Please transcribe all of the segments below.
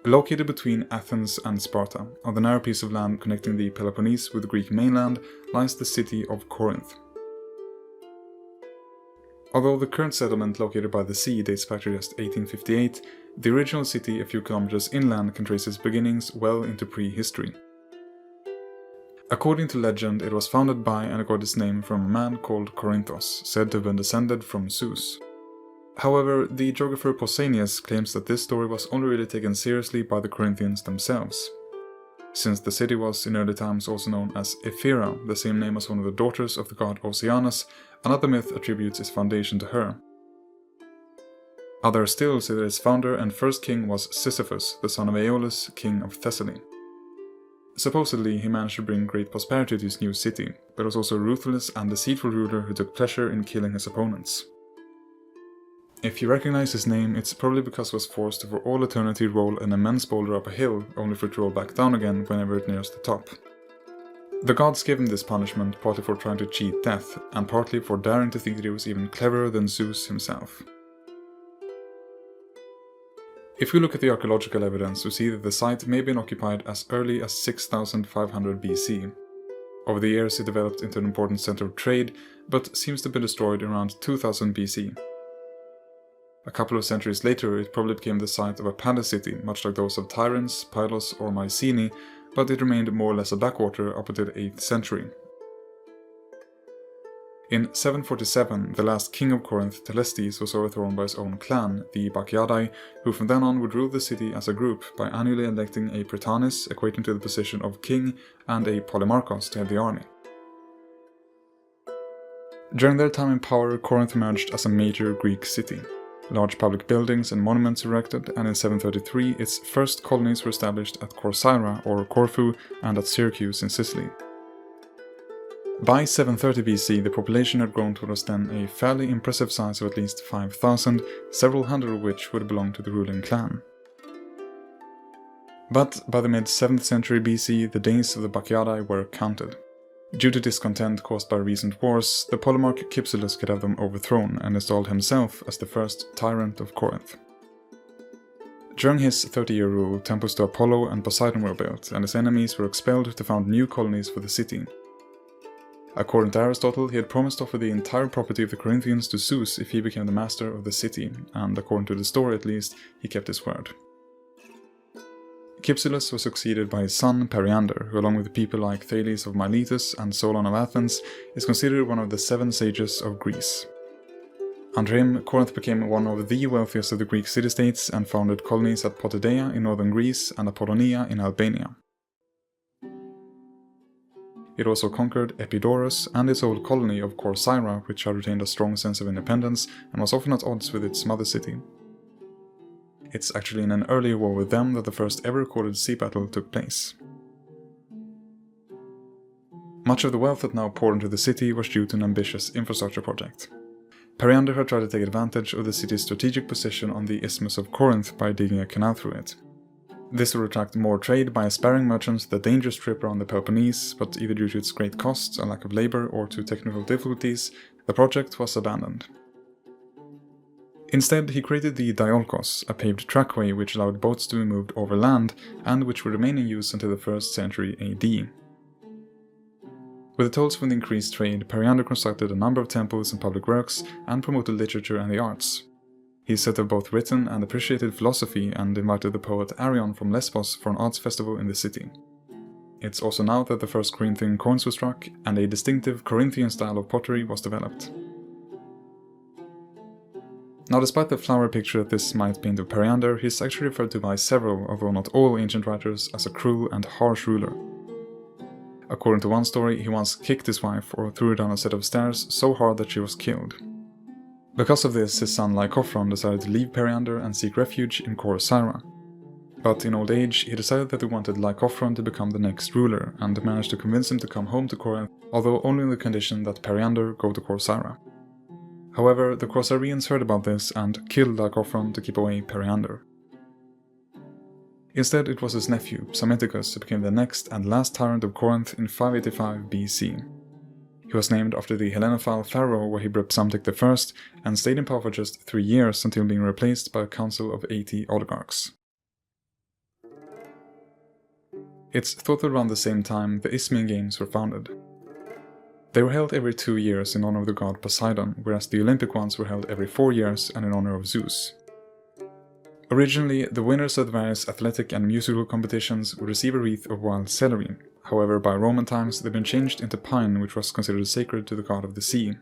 Located between Athens and Sparta, on the narrow piece of land connecting the Peloponnese with the Greek mainland, lies the city of Corinth. Although the current settlement located by the sea dates back to just 1858, the original city a few kilometers inland can trace its beginnings well into prehistory. According to legend, it was founded by and got its name from a man called Corinthos, said to have been descended from Zeus. However, the geographer Pausanias claims that this story was only really taken seriously by the Corinthians themselves. Since the city was in early times also known as Ephira, the same name as one of the daughters of the god Oceanus, another myth attributes its foundation to her. Others still say that its founder and first king was Sisyphus, the son of Aeolus, king of Thessaly. Supposedly, he managed to bring great prosperity to his new city, but was also a ruthless and deceitful ruler who took pleasure in killing his opponents. If you recognize his name, it's probably because he was forced to for all eternity roll an immense boulder up a hill, only for it to roll back down again whenever it nears the top. The gods gave him this punishment partly for trying to cheat death, and partly for daring to think that he was even cleverer than Zeus himself. If we look at the archaeological evidence, we see that the site may have been occupied as early as 6500 BC. Over the years it developed into an important center of trade, but seems to have been destroyed around 2000 BC. A couple of centuries later, it probably became the site of a palace city, much like those of Tiryns, Pylos or Mycenae, but it remained more or less a backwater up until the 8th century. In 747, the last king of Corinth, Telestes, was overthrown by his own clan, the Bacchiadae, who from then on would rule the city as a group by annually electing a Prytanis, equating to the position of king, and a Polemarchos to head the army. During their time in power, Corinth emerged as a major Greek city. Large public buildings and monuments erected, and in 733 its first colonies were established at Corcyra or Corfu and at Syracuse in Sicily. By 730 BC, the population had grown to what was then a fairly impressive size of at least 5,000, several hundred of which would belong to the ruling clan. But by the mid-7th century BC, the days of the Bacchiadae were counted. Due to discontent caused by recent wars, the Polemarch Cypselus could have them overthrown and installed himself as the first tyrant of Corinth. During his 30-year rule, temples to Apollo and Poseidon were built, and his enemies were expelled to found new colonies for the city. According to Aristotle, he had promised to offer the entire property of the Corinthians to Zeus if he became the master of the city, and according to the story at least, he kept his word. Cypselus was succeeded by his son Periander, who along with people like Thales of Miletus and Solon of Athens, is considered one of the 7 sages of Greece. Under him, Corinth became one of the wealthiest of the Greek city-states and founded colonies at Potidaea in northern Greece and Apollonia in Albania. It also conquered Epidaurus and its old colony of Corcyra, which had retained a strong sense of independence and was often at odds with its mother city. It's actually in an earlier war with them that the first ever recorded sea battle took place. Much of the wealth that now poured into the city was due to an ambitious infrastructure project. Periander had tried to take advantage of the city's strategic position on the Isthmus of Corinth by digging a canal through it. This would attract more trade by sparing merchants the dangerous trip around the Peloponnese, but either due to its great costs and lack of labor or to technical difficulties, the project was abandoned. Instead, he created the Diolkos, a paved trackway which allowed boats to be moved over land and which would remain in use until the 1st century AD. With the tolls from the increased trade, Periander constructed a number of temples and public works and promoted literature and the arts. He is said to have both written and appreciated philosophy and invited the poet Arion from Lesbos for an arts festival in the city. It's also now that the first Corinthian coins were struck and a distinctive Corinthian style of pottery was developed. Now, despite the flowery picture that this might paint of Periander, he is actually referred to by several, although not all, ancient writers as a cruel and harsh ruler. According to one story, he once kicked his wife or threw her down a set of stairs so hard that she was killed. Because of this, his son Lycophron decided to leave Periander and seek refuge in Corcyra. But in old age, he decided that he wanted Lycophron to become the next ruler, and managed to convince him to come home to Corinth, although only on the condition that Periander go to Corcyra. However, the Corcyrians heard about this and killed Lycophron to keep away Periander. Instead, it was his nephew, Psammetichus, who became the next and last tyrant of Corinth in 585 BC. He was named after the Hellenophile pharaoh Wahib Psamtik I and stayed in power for just 3 years until being replaced by a council of 80 oligarchs. It's thought that around the same time the Isthmian Games were founded. They were held every 2 years in honor of the god Poseidon, whereas the Olympic ones were held every 4 years and in honor of Zeus. Originally, the winners of the various athletic and musical competitions would receive a wreath of wild celery. However, by Roman times they've been changed into pine, which was considered sacred to the god of the sea.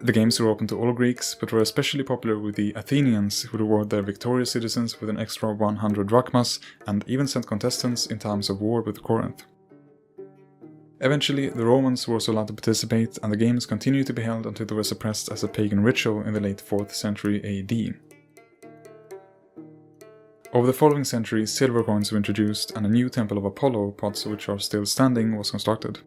The games were open to all Greeks, but were especially popular with the Athenians, who would reward their victorious citizens with an extra 100 drachmas and even sent contestants in times of war with Corinth. Eventually, the Romans were also allowed to participate, and the games continued to be held until they were suppressed as a pagan ritual in the late 4th century AD. Over the following centuries, silver coins were introduced, and a new temple of Apollo, pots which are still standing, was constructed.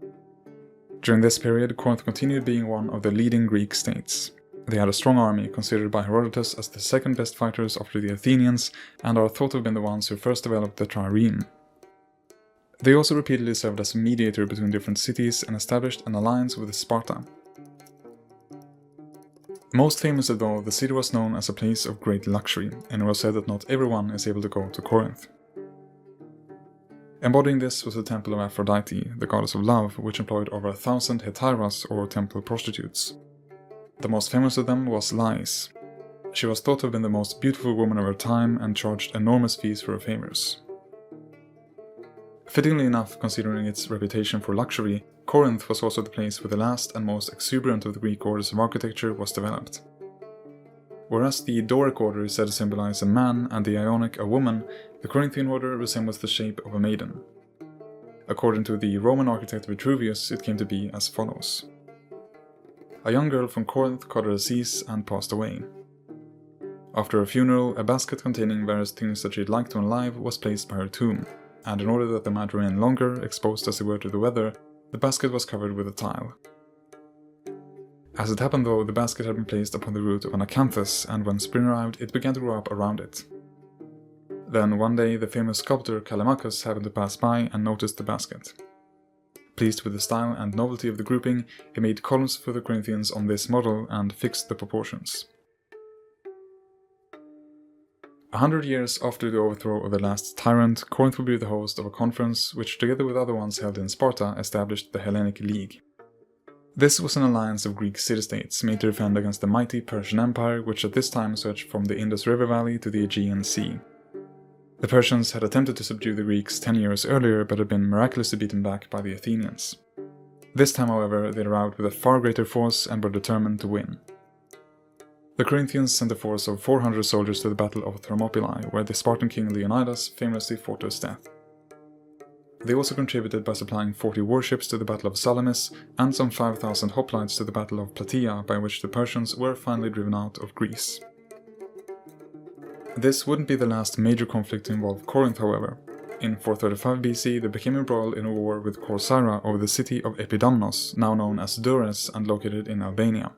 During this period, Corinth continued being one of the leading Greek states. They had a strong army, considered by Herodotus as the second best fighters after the Athenians, and are thought to have been the ones who first developed the trireme. They also repeatedly served as a mediator between different cities and established an alliance with Sparta. Most famously though, the city was known as a place of great luxury, and it was said that not everyone is able to go to Corinth. Embodying this was the temple of Aphrodite, the goddess of love, which employed over 1,000 hetairas, or temple prostitutes. The most famous of them was Lais. She was thought to have been the most beautiful woman of her time and charged enormous fees for her favors. Fittingly enough, considering its reputation for luxury, Corinth was also the place where the last and most exuberant of the Greek orders of architecture was developed. Whereas the Doric order is said to symbolize a man and the Ionic a woman, the Corinthian order resembles the shape of a maiden. According to the Roman architect Vitruvius, it came to be as follows. A young girl from Corinth caught a disease and passed away. After her funeral, a basket containing various things that she'd like to unlive was placed by her tomb, and in order that they might remain longer, exposed as they were to the weather, the basket was covered with a tile. As it happened though, the basket had been placed upon the root of an acanthus, and when spring arrived, it began to grow up around it. Then one day, the famous sculptor Callimachus happened to pass by and noticed the basket. Pleased with the style and novelty of the grouping, he made columns for the Corinthians on this model and fixed the proportions. 100 years after the overthrow of the last tyrant, Corinth would be the host of a conference which, together with other ones held in Sparta, established the Hellenic League. This was an alliance of Greek city-states made to defend against the mighty Persian Empire, which at this time stretched from the Indus River Valley to the Aegean Sea. The Persians had attempted to subdue the Greeks 10 years earlier, but had been miraculously beaten back by the Athenians. This time, however, they arrived with a far greater force and were determined to win. The Corinthians sent a force of 400 soldiers to the Battle of Thermopylae, where the Spartan king Leonidas famously fought to his death. They also contributed by supplying 40 warships to the Battle of Salamis and some 5,000 hoplites to the Battle of Plataea, by which the Persians were finally driven out of Greece. This wouldn't be the last major conflict to involve Corinth, however. In 435 BC, they became embroiled in a war with Corcyra over the city of Epidamnos, now known as Dures and located in Albania.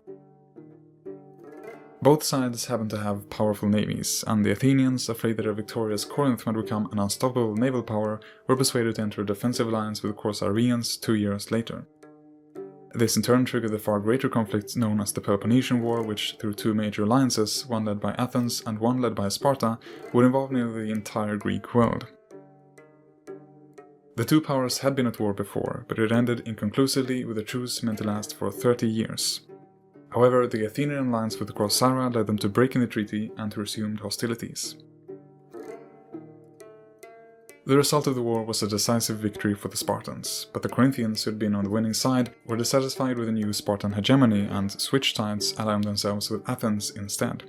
Both sides happened to have powerful navies, and the Athenians, afraid that a victorious Corinth might become an unstoppable naval power, were persuaded to enter a defensive alliance with the Corcyraeans 2 years later. This in turn triggered the far greater conflict known as the Peloponnesian War, which, through 2 major alliances, one led by Athens and one led by Sparta, would involve nearly the entire Greek world. The 2 powers had been at war before, but it ended inconclusively with a truce meant to last for 30 years. However, the Athenian alliance with Corcyra led them to breaking the treaty and to resumed hostilities. The result of the war was a decisive victory for the Spartans, but the Corinthians, who had been on the winning side, were dissatisfied with the new Spartan hegemony and switched sides, allying themselves with Athens instead.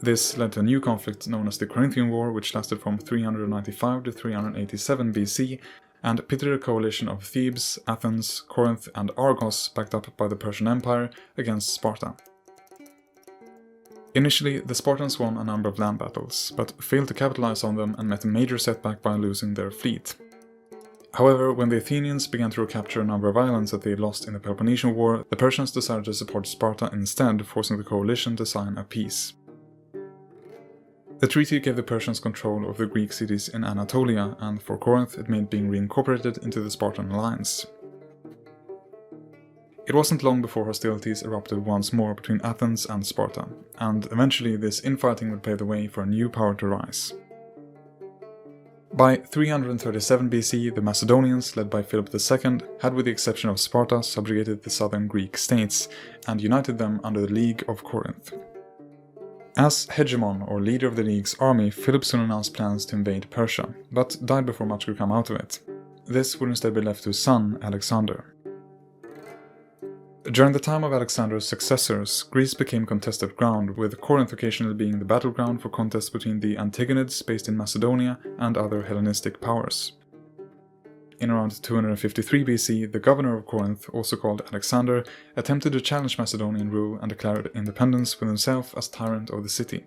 This led to a new conflict known as the Corinthian War, which lasted from 395 to 387 BC, and pitted a coalition of Thebes, Athens, Corinth and Argos, backed up by the Persian Empire, against Sparta. Initially, the Spartans won a number of land battles, but failed to capitalize on them and met a major setback by losing their fleet. However, when the Athenians began to recapture a number of islands that they had lost in the Peloponnesian War, the Persians decided to support Sparta instead, forcing the coalition to sign a peace. The treaty gave the Persians control of the Greek cities in Anatolia, and for Corinth it made being reincorporated into the Spartan alliance. It wasn't long before hostilities erupted once more between Athens and Sparta, and eventually this infighting would pave the way for a new power to rise. By 337 BC, the Macedonians, led by Philip II, had, with the exception of Sparta, subjugated the southern Greek states and united them under the League of Corinth. As hegemon, or leader of the League's army, Philip soon announced plans to invade Persia, but died before much could come out of it. This would instead be left to his son, Alexander. During the time of Alexander's successors, Greece became contested ground, with Corinth occasionally being the battleground for contests between the Antigonids based in Macedonia and other Hellenistic powers. In around 253 BC, the governor of Corinth, also called Alexander, attempted to challenge Macedonian rule and declared independence with himself as tyrant of the city.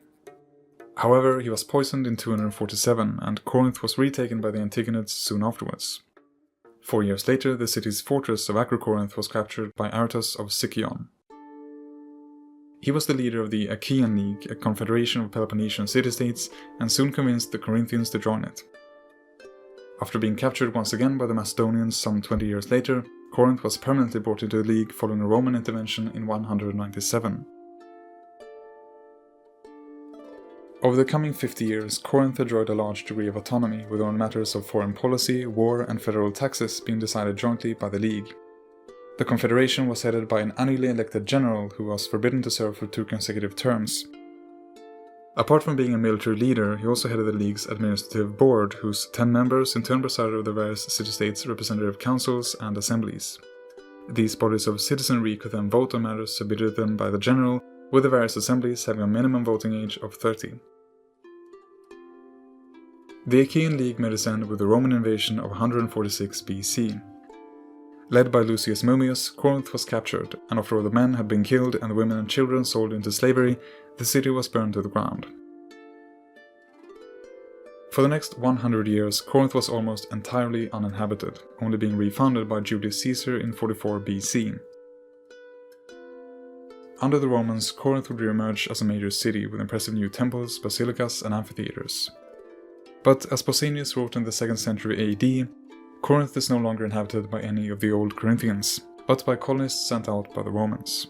However, he was poisoned in 247, and Corinth was retaken by the Antigonids soon afterwards. 4 years later, the city's fortress of Acrocorinth was captured by Aretas of Sicyon. He was the leader of the Achaean League, a confederation of Peloponnesian city-states, and soon convinced the Corinthians to join it. After being captured once again by the Macedonians some 20 years later, Corinth was permanently brought into the League following a Roman intervention in 197. Over the coming 50 years, Corinth enjoyed a large degree of autonomy, with on matters of foreign policy, war, and federal taxes being decided jointly by the League. The confederation was headed by an annually elected general who was forbidden to serve for 2 consecutive terms. Apart from being a military leader, he also headed the League's administrative board, whose 10 members in turn presided over the various city-states' representative councils and assemblies. These bodies of citizenry could then vote on matters submitted to them by the general, with the various assemblies having a minimum voting age of 30. The Achaean League made its end with the Roman invasion of 146 BC. Led by Lucius Mummius, Corinth was captured, and after all the men had been killed and the women and children sold into slavery, the city was burned to the ground. For the next 100 years, Corinth was almost entirely uninhabited, only being refounded by Julius Caesar in 44 BC. Under the Romans, Corinth would re-emerge as a major city with impressive new temples, basilicas, and amphitheaters. But as Pausanias wrote in the 2nd century AD, Corinth is no longer inhabited by any of the old Corinthians, but by colonists sent out by the Romans.